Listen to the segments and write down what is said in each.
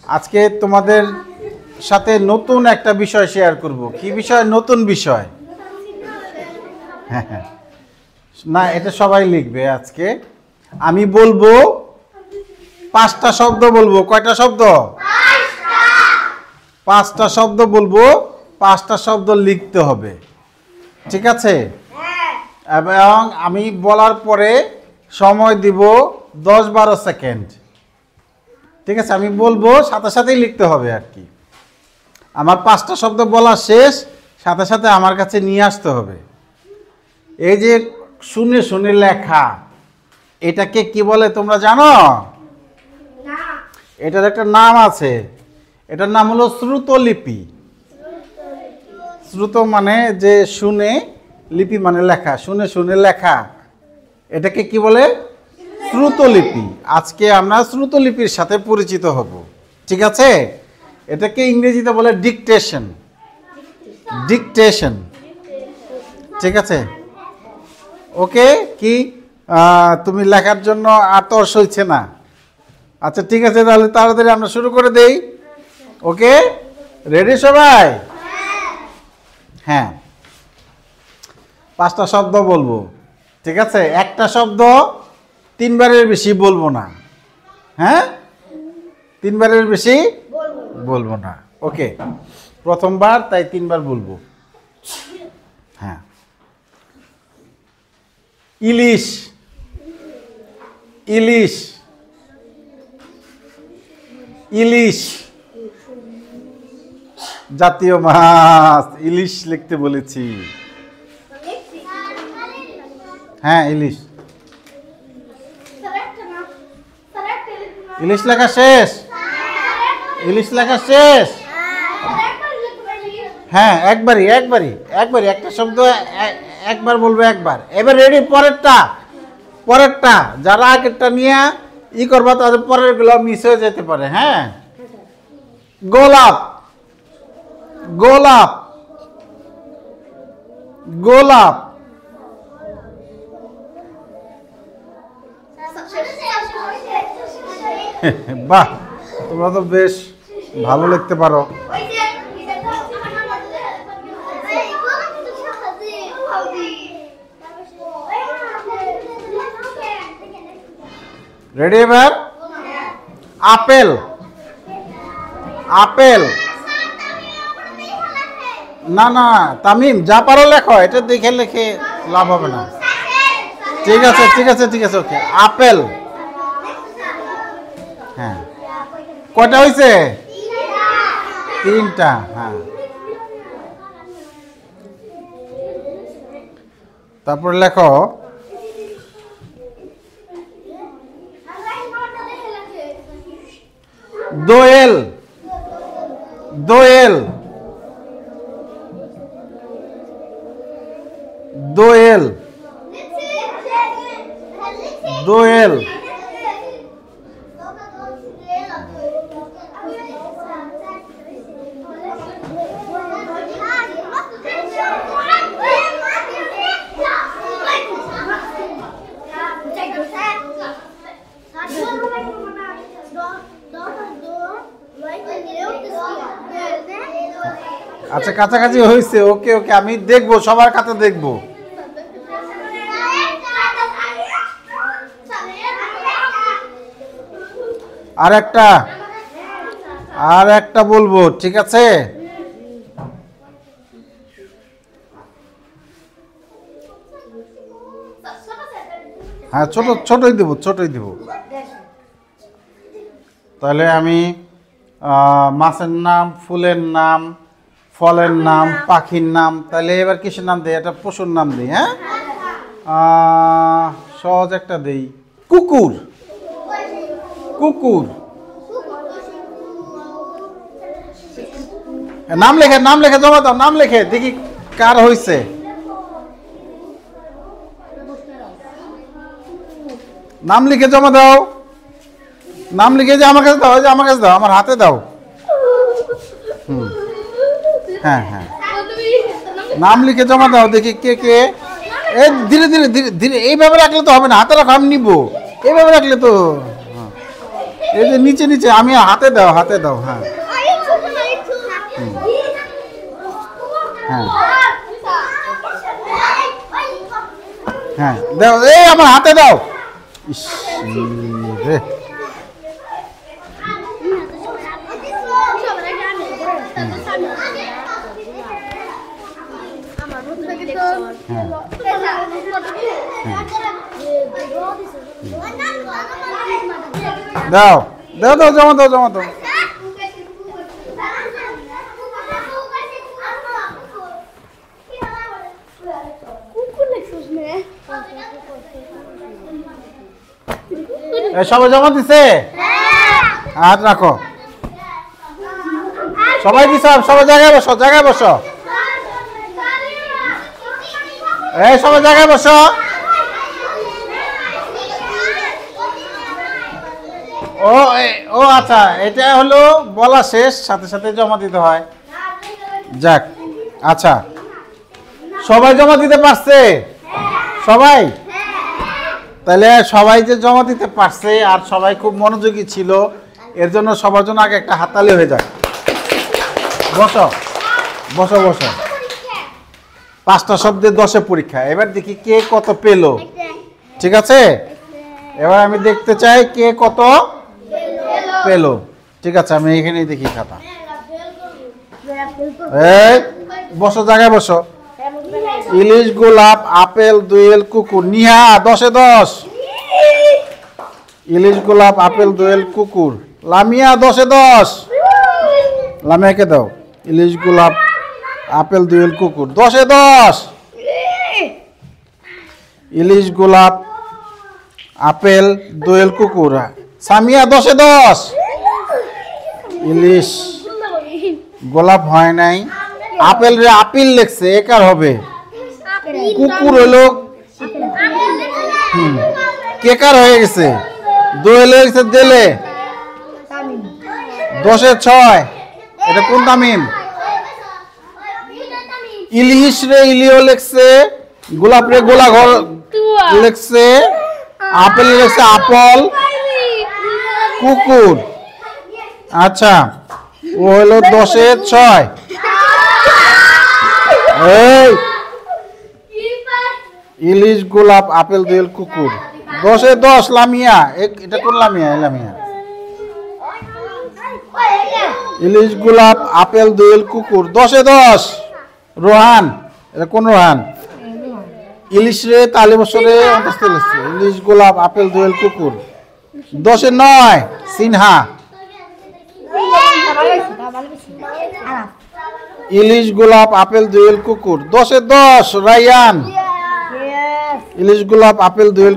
আজকে তোমাদের সাথে নতুন একটা বিষয় শেয়ার করব। কি বিষয়? নতুন বিষয়। হ্যাঁ হ্যাঁ, না এটা সবাই লিখবে। আজকে আমি বলবো 5টা শব্দ বলবো। কয়টা শব্দ? 5টা শব্দ বলবো, 5টা শব্দ লিখতে হবে, ঠিক আছে? এবং আমি বলার পরে সময় দিব 10-12 সেকেন্ড, ঠিক আছে? আমি বলবো সাথে সাথেই লিখতে হবে আর কি। আমার 5টা শব্দ বলা শেষ, সাথে সাথে আমার কাছে নিয়ে আসতে হবে। এই যে শুনে শুনে লেখা, এটাকে কি বলে তোমরা জানো? এটার একটা নাম আছে, এটার নাম হলো শ্রুতলিপি। শ্রুত মানে যে শুনে, লিপি মানে লেখা, শুনে শুনে লেখা, এটাকে কি বলে? শ্রুতলিপি। আজকে আমরা শ্রুতলিপির সাথে পরিচিত হব, ঠিক আছে? এটাকে ইংরেজিতে বলে ডিকটেশন। ডিকটেশন, ঠিক আছে? ওকে, কি তুমি লেখার জন্য আর তর সইছে না? আচ্ছা ঠিক আছে, তাহলে তাড়াতাড়ি আমরা শুরু করে দেই। ওকে, রেডি সবাই? হ্যাঁ, 5টা শব্দ বলবো, ঠিক আছে? একটা শব্দ 3 বারের বেশি বলবো না। হ্যাঁ, 3 বারের বেশি বলবো না। ওকে, প্রথমবার তাই 3 বার বলবো। হ্যাঁ, ইলিশ। ইলিশ। ইলিশ জাতীয় মাছ, ইলিশ লিখতে বলেছি। হ্যাঁ, ইলিশ। ইলিশ লেখা শেষ? ইলিশ লেখা শেষ? হ্যাঁ, একবারই একবারই একবারই একটা শব্দ একবার বলবো, একবার। এবার রেডি? পরেরটা, পরেরটা যারা আগেরটা নিয়ে ই করবা তাদের পরের গুলো মিস হয়ে যেতে পারে। হ্যাঁ, গোলাপ। গোলাপ। গোলাপ। বাহ, তোমরা তো বেশ ভালো লিখতে পারো। রেডি? এবার আপেল। আপেল। না না তামিম, যা পারো লেখো, এটা দেখে লেখে লাভ হবে না। ঠিক আছে ঠিক আছে ঠিক আছে, ওকে। আপেল। হ্যাঁ, কয়টা হয়েছে? 3টা। হ্যাঁ, তারপর লেখো দোয়েল। দোয়েল। দোয়েল। দোয়েল। আচ্ছা, কাছাকাছি হয়েছে। ওকে ওকে, আমি দেখবো, সবার খাতা দেখবো। আর একটা বলবো, ঠিক আছে? হ্যাঁ, ছোটই দেবো, ছোটই দেবো। তাহলে আমি মাছের নাম, ফুলের নাম, ফলের নাম, পাখির নাম। তাহলে এবার কিসের নাম দেই? একটা পশুর নাম দিই। হ্যাঁ, সহজ একটা দেই, কুকুর। কুকুর। নাম লেখে, নাম লেখে জমা দাও, নাম লেখে দেখি কার হয়েছে। নাম লিখে জমা দাও। নাম লিখে যে আমার কাছে দাও, যে আমার কাছে দাও, আমার হাতে দাও। হ্যাঁ হ্যাঁ, নাম লিখে জমা দাও, দেখি কে কে। এই ধীরে ধীরে ধীরে ধীরে, এইভাবে রাখলে তো হবে না, হাতে রাখো, আমি নিবো। এইভাবে রাখলে তো এই যে নিচে নিচে আমি হাতে দাও হ্যাঁ হ্যাঁ হ্যাঁ দাও এই আমার হাতে দাও ইস রে দাও দাও দাও জমা দাও সবাই জমা দিছে হাত রাখো সবাই দিছ সবাই জায়গায় বসো এই সবাই জায়গায় বসো ও আচ্ছা এটা হলো বলা শেষ সাথে সাথে জমা দিতে হয় যাক আচ্ছা সবাই জমা দিতে পারছে সবাই তাহলে সবাই যে জমা দিতে পারছে আর সবাই খুব মনোযোগী ছিল এর জন্য সবার জন্য আগে একটা হাততালি হয়ে যাক বসো 5টা শব্দের 10-এ পরীক্ষা এবার দেখি কে কত পেলো ঠিক আছে এবার আমি দেখতে চাই কে কত পেলো ঠিক আছে আমি এখানে দেখি খাতা এই বসো জায়গায় বসো ইলিশ গোলাপ আপেল দোয়েল কুকুর নিহা 10-এ 10 ইলিশ গোলাপ আপেল দোয়েল কুকুর লামিয়া 10-এ 10 লামিয়াকে দাও ইলিশ গোলাপ আপেল দোয়েল কুকুর 10-এ 10 ইলিশ গোলাপ আপেল দোয়েল কুকুর সামিয়া 10-এ 10 ইলিশ গোলাপ হয় নাই আপেল রে আপিল লিখছে একার হবে কুকুর হলো কেকার হয়ে গেছে দোয়েল হয়ে গেছে দেলে 10-এ 6 এটা কোন তামিম ইলিশ রে ইলিও লিখছে গোলাপ রে গোলা ঘর লিখছে আপেল লিখছে আপল কুকুর আচ্ছা ও হলো 10-এ 6 এই ইলিশ গোলাপ আপেল দোয়েল কুকুর 10-এ 10 লামিয়া এটা কোন লামিয়া ইলিশ গোলাপ আপেল দোয়েল কুকুর 10-এ 10 রোহান এটা কোন রোহান ইলিশ রে তালি বছরে ইলিশ গোলাপ আপেল দোয়েল কুকুর 10-এ 9 সিনহা ইলিশ গোলাপ আপেল দোয়েল কুকুর 10-এ 10 রায়ান ইলিশ গোলাপ আপেল দোয়েল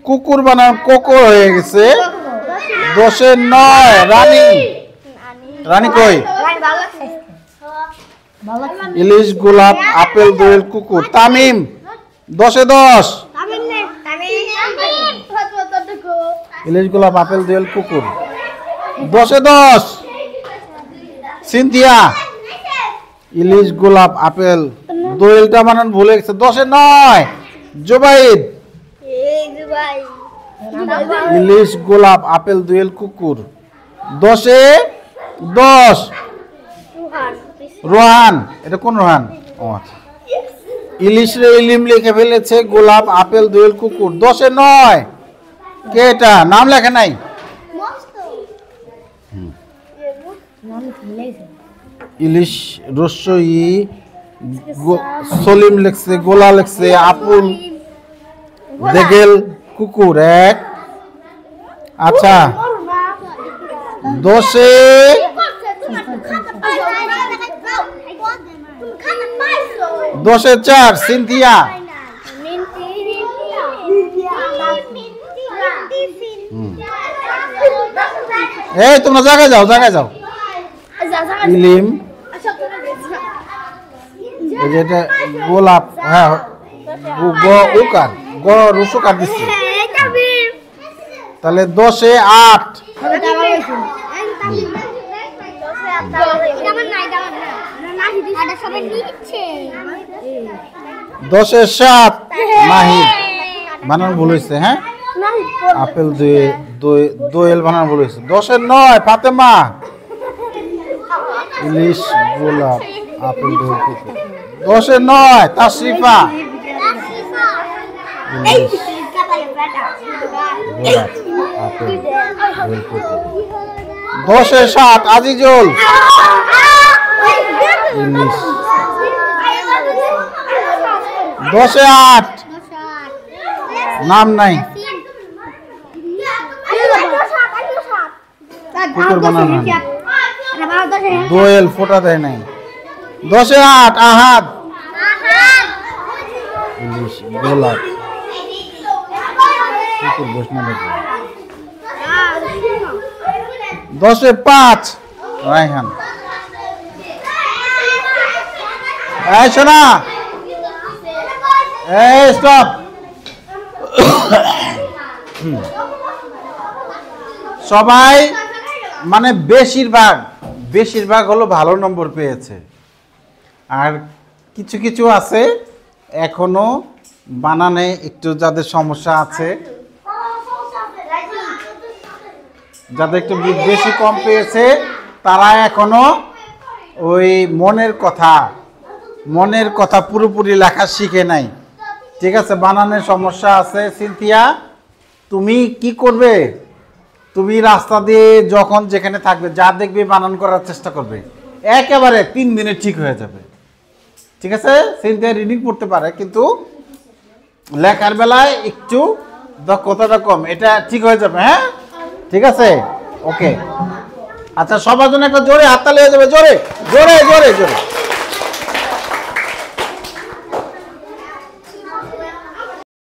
কুকুর বানান কোকো হয়ে গেছে 10-এ 9 রানী কই ইলিশ গোলাপ আপেল দোয়েল কুকুর তামিম 10-এ 10 ইলিশ গোলাপ আপেল দোয়েল কুকুর 10-এ 10 সিনথিয়া ইলিশ গোলাপ আপেল দোয়েলটা বানান ভুলে গেছে 10-এ 9 জুবাইদ ইলিশ গোলাপ আপেল দোয়েল কুকুর 10-এ 10 রোহান এটা কোন রোহান ও আচ্ছা ইলিশ রে ইলিম লিখে ফেলেছে গোলাপ আপেল দোয়েল কুকুর 10-এ 9 কে এটা নাম লেখে নাই ইলিশ রসই সলিম লিখছে গোলা লিখছে আপুল দেগেল কুকুর 1 আচ্ছা 10-এ 4 সিনথিয়া এই তোমরা জায়গায় যাও ইলিম এটা গোলাপ হ্যাঁ উকার গ রুসুকার দিচ্ছে তাহলে 10-এ 8 10-এ 7 মাহিদ বানান ভুল হয়েছে হ্যাঁ আপেল দোয়েল বানানো বলেছে। 10-এর 9 ফাতেমা। ইলিশ গোলাপ আপেল দোয়েল কপি। 10-এর 9 তাশরিফা। ইলিশ গোলাপ আপেল দোয়েল কপি। 10-এর 7 আজিজুল। ইলিশ। 10-এ 8 নাম নাই। কুকুর বানানো দোয়েল ফোটা দেয় নাই। 10-এ 8 আহাদ। ইলিশ গোলাপ কুকুর ঘোষণা দেবে। 10-এ 5 রায়হান। এই শোনা, এই স্টপ। সবাই মানে বেশিরভাগ হলো ভালো নম্বর পেয়েছে, আর কিছু কিছু আছে এখনো বানানে একটু যাদের সমস্যা আছে, যাদের একটু বেশি কম পেয়েছে তারা এখনো ওই মনের কথা পুরোপুরি লেখা শিখে নাই। ঠিক আছে, বানানের সমস্যা আছে। সিনথিয়া, তুমি কি করবে? তুমি রাস্তা দিয়ে যখন যেখানে থাকবে যা দেখবে বানান করার চেষ্টা করবে, একেবারে 3 দিনে ঠিক হয়ে যাবে। ঠিক আছে, সিনথিয়া রিডিং পড়তে পারে কিন্তু লেখার বেলায় একটু দক্ষতাটা কম, এটা ঠিক হয়ে যাবে। হ্যাঁ ঠিক আছে, ওকে। আচ্ছা, সবার জন্য একটা জোরে হাততালি হয়ে যাবে, জোরে জোরে জোরে জোরে।